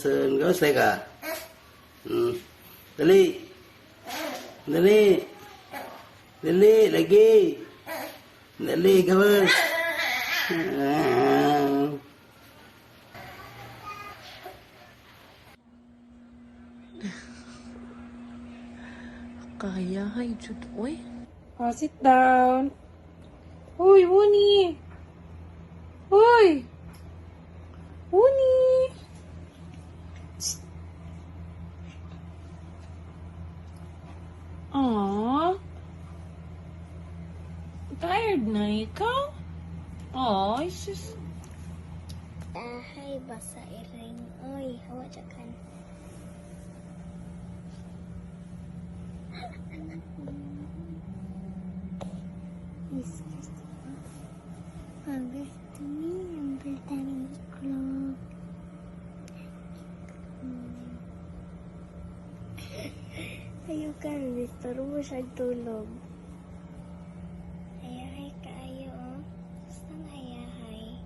bosan. Gawas lagi ka? Dali. Dali. Dali, lagi. Dali, gawas. Kaya, hay, Jud. Uy. Oh, sit down. Uy, Wuni. Uy. Wuni. Aww. Tired na ikaw? Oh, it's just... Hay basa iring. Oy, hawa jakan. Excuse me. Gusto niyo yung tayong iklog. Ayaw ka, Mr. mo siya tulog. Ayahay ka, ayaw. Basta nga ayahay.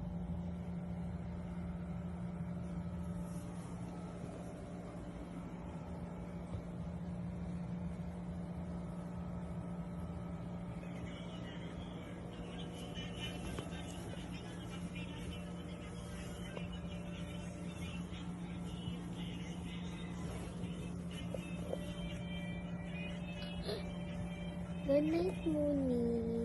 Good night, Mooney.